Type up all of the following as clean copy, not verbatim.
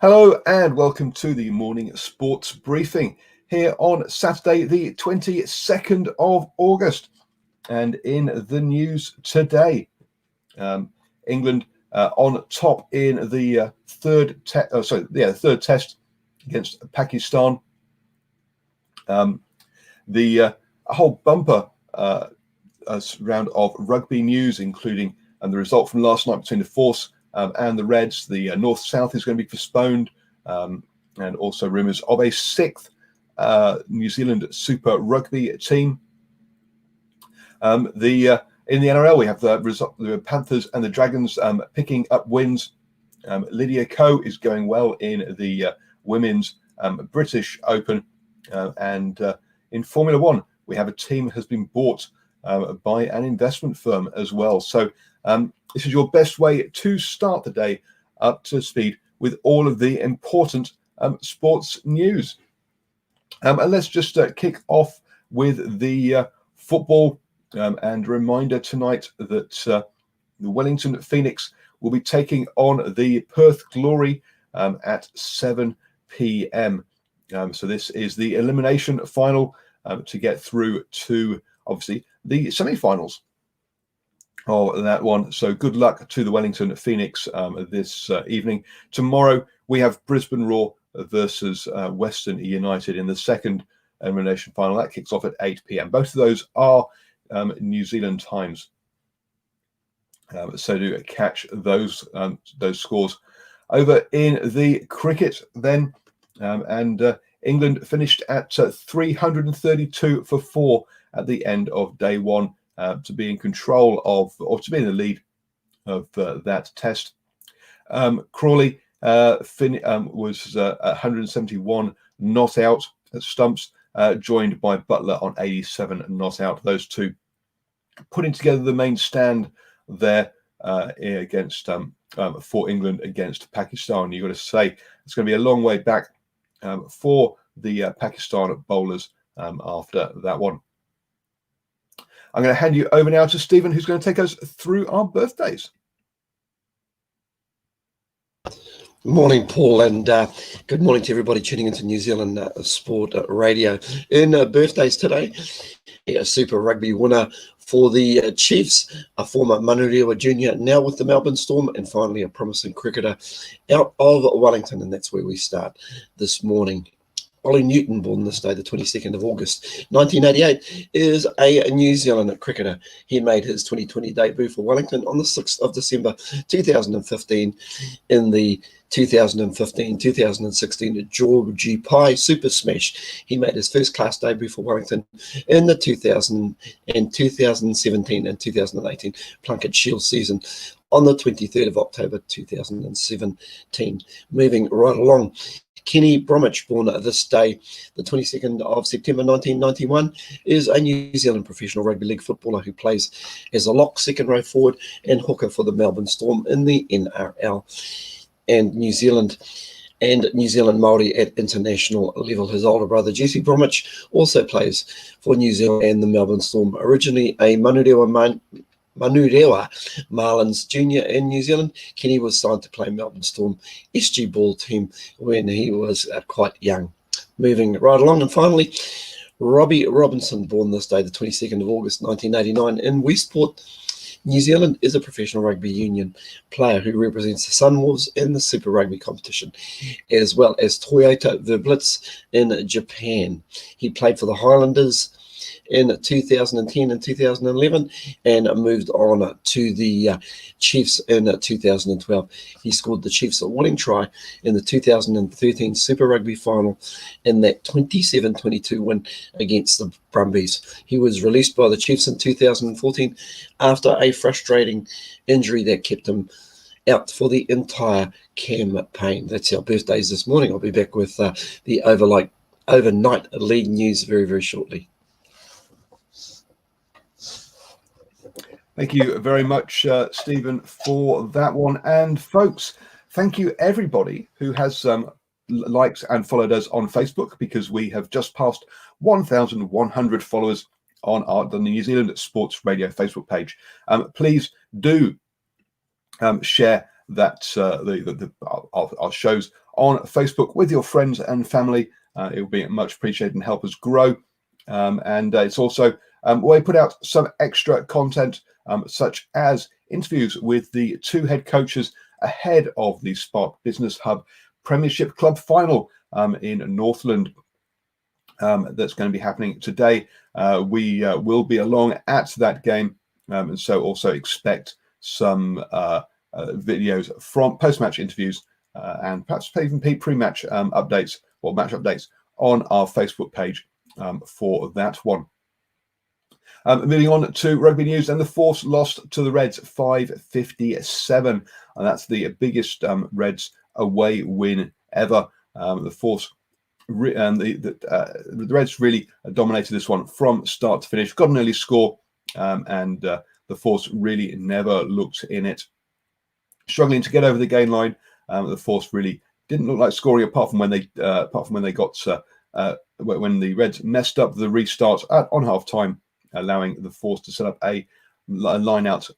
Hello and welcome to the morning sports briefing here on Saturday, the 22nd of August. And in the news today, England on top in the third test against Pakistan. The whole bumper round of rugby news, including the result from last night between the Force and the Reds. The North-South is going to be postponed, and also rumours of a sixth New Zealand Super Rugby team. In the NRL, we have the Panthers and the Dragons picking up wins. Lydia Ko is going well in the women's British Open, and in Formula One, we have a team that has been bought by an investment firm as well. So this is your best way to start the day up to speed with all of the important sports news. And let's just kick off with the football, and a reminder tonight that the Wellington Phoenix will be taking on the Perth Glory at 7 p.m. So this is the elimination final to get through to, obviously, the semi-finals of that one. So good luck to the Wellington Phoenix this evening. Tomorrow we have Brisbane Roar versus Western United in the second elimination final. That kicks off at 8 p.m. Both of those are New Zealand times. So to catch those scores. Over in the cricket then, England finished at 332 for 4 at the end of day one, to be in control of, or to be in the lead of that test. Crawley was 171 not out at stumps, joined by Butler on 87 not out. Those two putting together the main stand there against for England against Pakistan. You've got to say it's going to be a long way back for the Pakistan bowlers after that one. I'm going to hand you over now to Stephen, who's going to take us through our birthdays. Morning, Paul, and good morning to everybody tuning into New Zealand Sport Radio. In birthdays today, a Super Rugby winner for the Chiefs, a former Manurewa junior, now with the Melbourne Storm, and finally a promising cricketer out of Wellington, and that's where we start this morning. Ollie Newton, born this day, the 22nd of August, 1988, is a New Zealand cricketer. He made his 2020 debut for Wellington on the 6th of December 2015 in the 2015-2016 Georgie Pie Super Smash. He made his first class debut for Wellington in the 2017 and 2018 Plunket Shield season on the 23rd of October 2017. Moving right along, Kenny Bromwich, born this day, the 22nd of September 1991, is a New Zealand professional rugby league footballer who plays as a lock, second row forward and hooker for the Melbourne Storm in the NRL. And New Zealand Māori at international level. His older brother, Jesse Bromwich, also plays for New Zealand and the Melbourne Storm. Originally a Manurewa Marlins junior in New Zealand, Kenny was signed to play Melbourne Storm SG ball team when he was quite young. Moving right along, and finally, Robbie Robinson, born this day, the 22nd of August 1989 in Westport, New Zealand, is a professional rugby union player who represents the Sunwolves in the Super Rugby competition, as well as Toyota Verblitz in Japan. He played for the Highlanders in 2010 and 2011 and moved on to the Chiefs in 2012. He scored the Chiefs a winning try in the 2013 Super Rugby final in that 27-22 win against the Brumbies. He was released by the Chiefs in 2014 after a frustrating injury that kept him out for the entire campaign. That's our birthdays this morning. I'll be back with the overnight league news very, very shortly. Thank you very much, Stephen, for that one. And folks, thank you everybody who has liked and followed us on Facebook, because we have just passed 1,100 followers on the New Zealand Sports Radio Facebook page. Please do share that our shows on Facebook with your friends and family. It will be much appreciated and help us grow. And it's also we put out some extra content, such as interviews with the 2 head coaches ahead of the Spark Business Hub Premiership Club final in Northland. That's going to be happening today. We will be along at that game, and so also expect some videos from post-match interviews and perhaps even pre-match updates or match updates on our Facebook page for that one. Moving on to rugby news, and the Force lost to the Reds 5-57, and that's the biggest Reds away win ever. The Force and the Reds really dominated this one from start to finish, got an early score, and the Force really never looked in it. Struggling to get over the gain line, the Force really didn't look like scoring apart from when they got when the Reds messed up the restart on half time, allowing the Force to set up a line out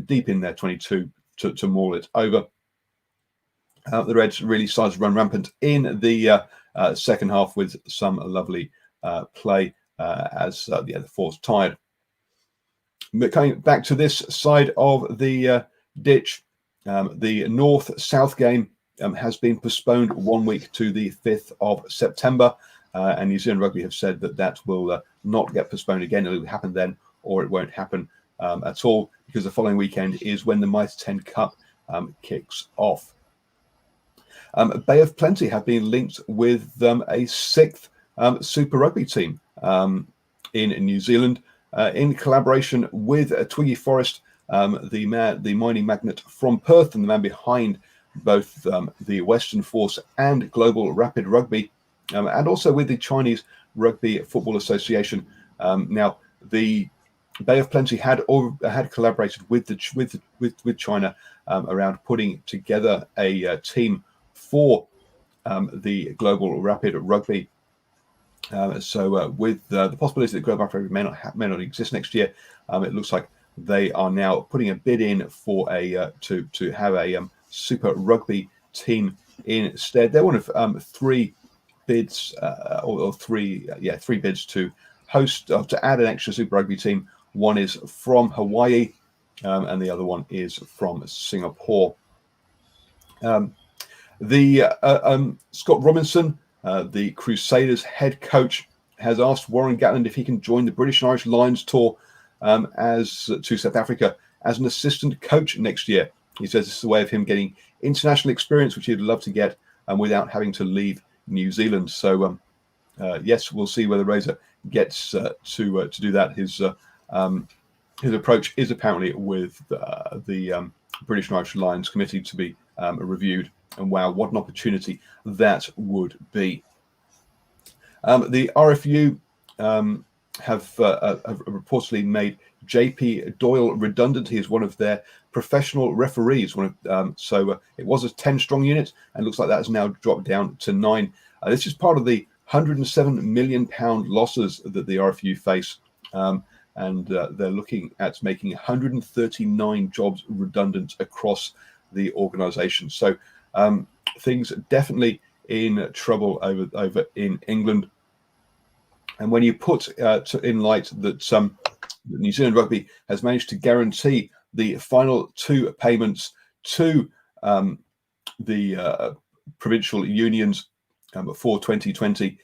deep in their 22 to maul it over. The Reds really started to run rampant in the second half with some lovely play as the Force tired. But coming back to this side of the ditch, the North-South game has been postponed 1 week to the 5th of September. And New Zealand Rugby have said that will not get postponed again. It will happen then, or it won't happen at all, because the following weekend is when the Mitre 10 Cup kicks off. Bay of Plenty have been linked with a 6th Super Rugby team in New Zealand, in collaboration with Twiggy Forrest, the mining magnate from Perth and the man behind both the Western Force and Global Rapid Rugby, and also with the Chinese Rugby Football Association. Now, the Bay of Plenty had collaborated with China around putting together a team for the Global Rapid Rugby. So with the possibility that Global Rapid Rugby may not exist next year, it looks like they are now putting a bid in for to have a Super Rugby team instead. They're one of 3 bids, or three bids to host to add an extra Super Rugby team. One is from Hawaii, and the other one is from Singapore. Scott Robinson, the Crusaders head coach, has asked Warren Gatland if he can join the British and Irish Lions tour to South Africa as an assistant coach next year. He says this is a way of him getting international experience, which he'd love to get, without having to leave New Zealand. So, yes, we'll see whether Razor gets to do that. His approach is apparently with the British and Irish Lions committee to be reviewed. And wow, what an opportunity that would be. The RFU have reportedly made JP Doyle redundant. He is one of their professional referees. So it was a 10-strong unit, and looks like that has now dropped down to 9. This is part of the £107 million losses that the RFU face, and they're looking at making 139 jobs redundant across the organisation. So things definitely in trouble over in England. And when you put in light that New Zealand Rugby has managed to guarantee the final 2 payments to the provincial unions for 2020,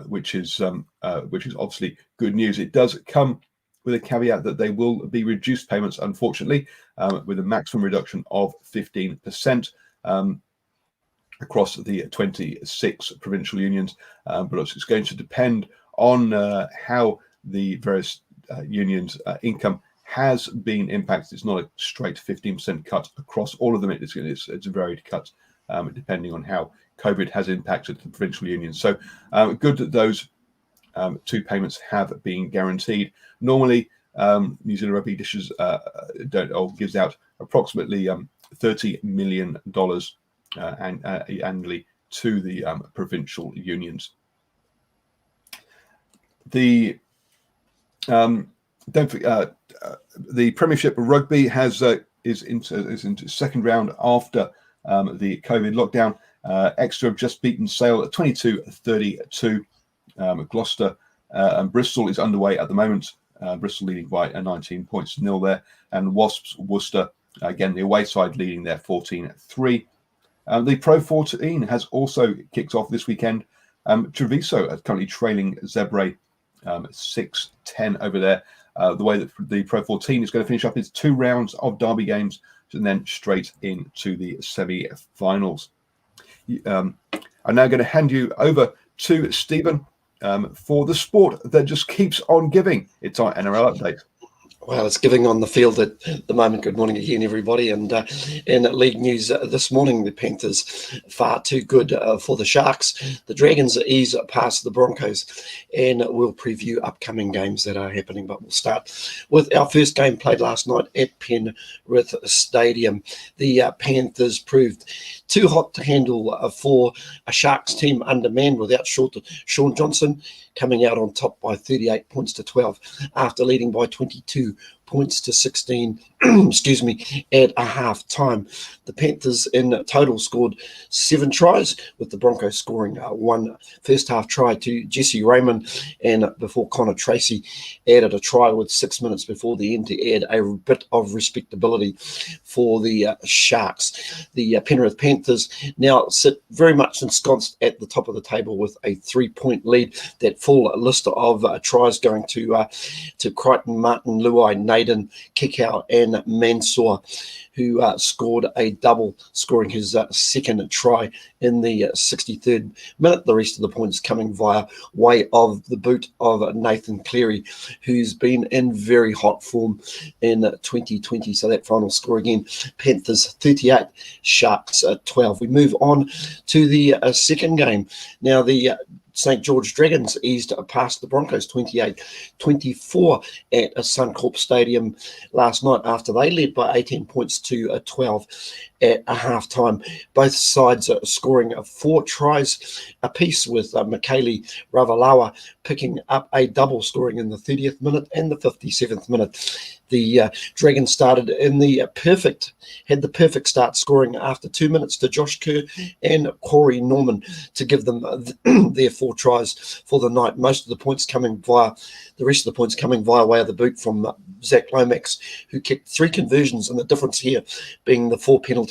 which is obviously good news. It does come with a caveat that they will be reduced payments, unfortunately, with a maximum reduction of 15%. Across the 26 provincial unions, but it's going to depend on how the various unions' income has been impacted. It's not a straight 15% cut across all of them. It's a varied cut depending on how COVID has impacted the provincial unions. So good that those 2 payments have been guaranteed. Normally, New Zealand Rugby gives out approximately $30 million annually to the provincial unions. The Premiership Rugby is into second round after the COVID lockdown, Exeter have just beaten Sale at 22-32. Gloucester and Bristol is underway at the moment. Bristol leading by 19 points to nil there. And Wasps Worcester, again, the away side leading there 14-3. The Pro 14 has also kicked off this weekend. Treviso are currently trailing Zebre 6-10 over there. The way that the Pro 14 is going to finish up is 2 rounds of derby games and then straight into the semi-finals. I'm now going to hand you over to Stephen for the sport that just keeps on giving. It's our NRL update. Well, it's giving on the field at the moment. Good morning again, everybody. And in league news this morning, the Panthers far too good for the Sharks. The Dragons ease past the Broncos, and we'll preview upcoming games that are happening. But we'll start with our first game played last night at Penrith Stadium. The Panthers proved too hot to handle for a Sharks team undermanned without Sean Johnson, coming out on top by 38 points to 12 after leading by 22 points to 16 at a half time. The Panthers in total scored 7 tries, with the Broncos scoring one first half try to Jesse Raymond, and before Connor Tracy added a try with 6 minutes before the end to add a bit of respectability for the Sharks. The Penrith Panthers now sit very much ensconced at the top of the table with a 3-point lead. That full list of tries going to Crichton, Martin, Luai, Naden, Kikau and Mansour, who scored a double, scoring his second try in the 63rd minute. The rest of the points coming via way of the boot of Nathan Cleary, who's been in very hot form in 2020. So that final score again, Panthers 38, Sharks 12. We move on to the second game. Now the St. George Dragons eased past the Broncos 28-24 at a Suncorp Stadium last night after they led by 18 points to 12 at a half-time. Both sides scoring 4 tries apiece, with Michaeli Ravalawa picking up a double, scoring in the 30th minute and the 57th minute. The Dragons started in had the perfect start, scoring after 2 minutes to Josh Kerr and Corey Norman to give them their 4 tries for the night. The rest of the points coming via way of the boot from Zach Lomax, who kicked 3 conversions, and the difference here being the 4 penalties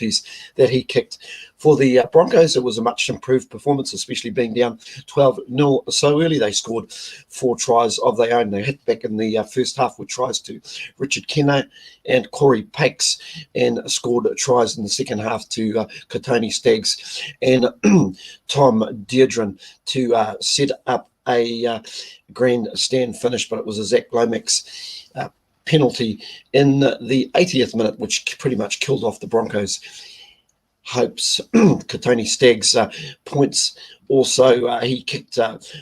that he kicked. For the Broncos, it was a much improved performance, especially being down 12-0 so early. They scored 4 tries of their own. They hit back in the first half with tries to Richard Kenna and Corey Pakes, and scored tries in the second half to Katoni Staggs and Tom Deirdren to set up a grandstand finish, but it was a Zach Lomax penalty in the 80th minute, which pretty much killed off the Broncos' hopes. Katoni Staggs points also, he kicked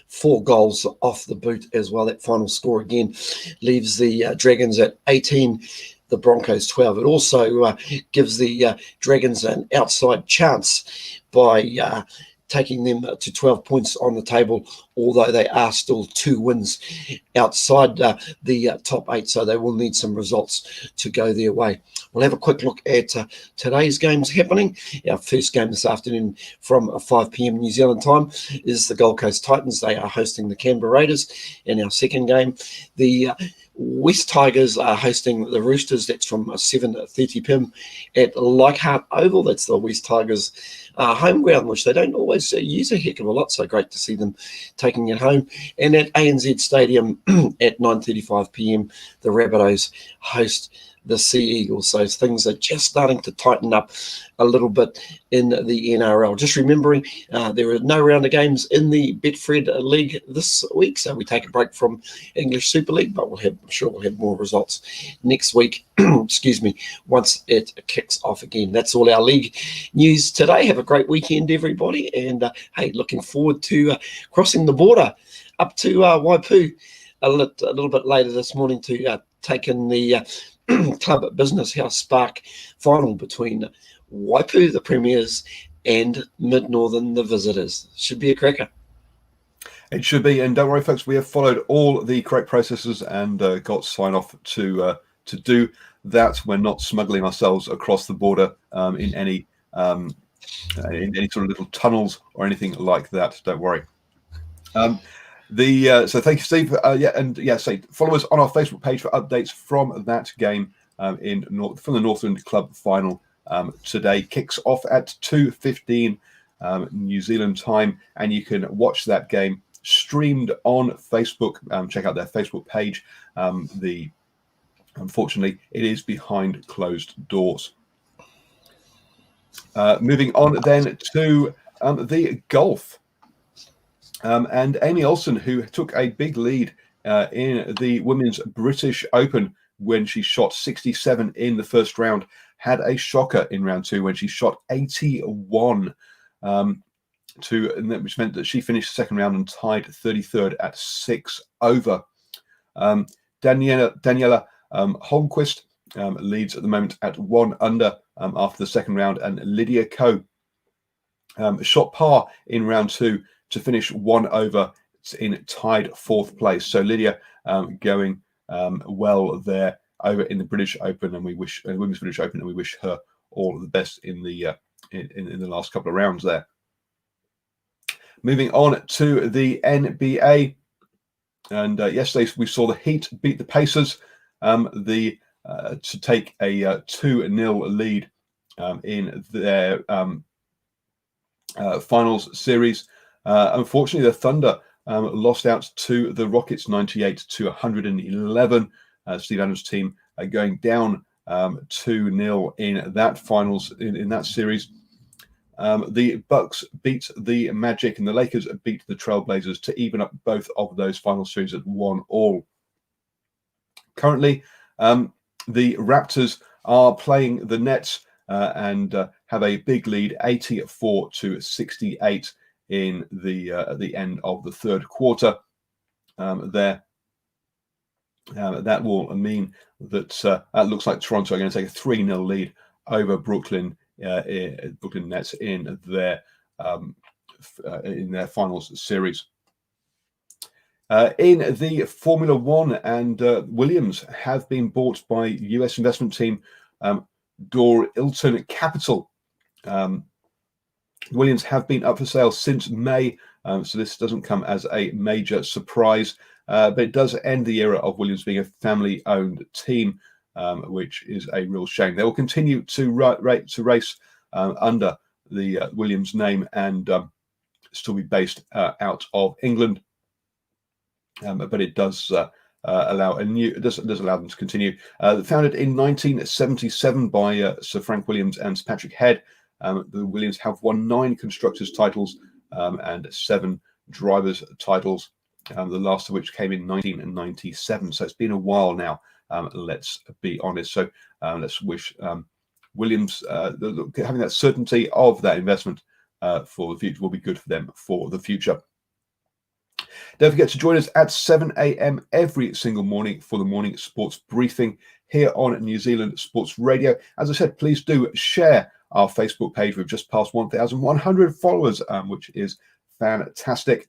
4 goals off the boot as well. That final score again leaves the Dragons at 18, the Broncos 12. It also gives the Dragons an outside chance by taking them to 12 points on the table, although they are still 2 wins outside the top 8, so they will need some results to go their way. We'll have a quick look at today's games happening. Our first game this afternoon from 5 p.m. New Zealand time is the Gold Coast Titans. They are hosting the Canberra Raiders. In our second game, the West Tigers are hosting the Roosters. That's from 7:30 p.m. at Leichhardt Oval. That's the West Tigers' home ground, which they don't always use a heck of a lot. So great to see them taking it home. And at ANZ Stadium at 9:35 p.m, the Rabbitohs host the Sea Eagles. So things are just starting to tighten up a little bit in the NRL. Just remembering, there are no round of games in the Betfred League this week, so we take a break from English Super League, but I'm sure we'll have more results next week, excuse me, once it kicks off again. That's all our league news today. Have a great weekend, everybody, and hey, looking forward to crossing the border up to Waipu a little bit later this morning to take in the Club Business House Spark final between Waipu, the Premiers, and Mid-Northern, the Visitors. Should be a cracker. It should be, and don't worry, folks, we have followed all the correct processes and got sign-off to do that. We're not smuggling ourselves across the border in any in any sort of little tunnels or anything like that. Don't worry. So thank you, Steve. So follow us on our Facebook page for updates from that game from the Northland Club final. Today kicks off at 2:15 New Zealand time, and you can watch that game streamed on Facebook. Check out their Facebook page. Unfortunately, it is behind closed doors. Moving on then to the golf. And Amy Olsen, who took a big lead in the Women's British Open when she shot 67 in the first round, had a shocker in round 2 when she shot 81, which meant that she finished the second round and tied 33rd at 6 over. Daniela Holmquist leads at the moment at 1 under after the second round, and Lydia Ko shot par in round 2 to finish 1 over in tied 4th place. So Lydia going well there over in the British Open, and we wish Women's British Open, and we wish her all of the best in the last couple of rounds there. Moving on to the NBA, and yesterday we saw the Heat beat the Pacers to take a 2-0 lead in their finals series. Unfortunately, the Thunder lost out to the Rockets 98-111. Steve Adams' team going down 2-0 in that finals in that series. The Bucks beat the Magic, and the Lakers beat the Trailblazers to even up both of those final series at 1-1. Currently, the Raptors are playing the Nets and have a big lead, 84-68 in at the end of the third quarter. That will mean that it looks like Toronto are going to take a 3-0 lead over Brooklyn Nets in their finals series. In the Formula One, and Williams have been bought by US investment team Ilton Capital. Williams have been up for sale since May, so this doesn't come as a major surprise, but it does end the era of Williams being a family-owned team, which is a real shame. They will continue to race under the Williams name and still be based out of England, but it does allow them to continue. Founded in 1977 by Sir Frank Williams and Sir Patrick Head. The Williams have won 9 constructors' titles and 7 drivers' titles, the last of which came in 1997. So it's been a while now, let's be honest. So let's wish Williams having that certainty of that investment for the future will be good for them for the future. Don't forget to join us at 7 a.m. every single morning for the morning sports briefing here on New Zealand Sports Radio. As I said, please do share our Facebook page. We've just passed 1,100 followers, which is fantastic.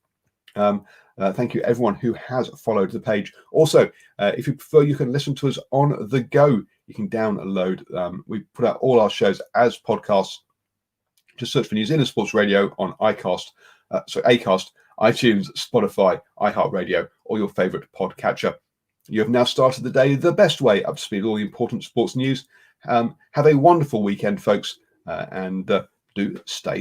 Thank you, everyone who has followed the page. Also, if you prefer, you can listen to us on the go. You can download. We put out all our shows as podcasts. Just search for New Zealand Sports Radio on Acast, iTunes, Spotify, iHeartRadio, or your favourite podcatcher. You have now started the day the best way, up to speed with all the important sports news. Have a wonderful weekend, folks, and do stay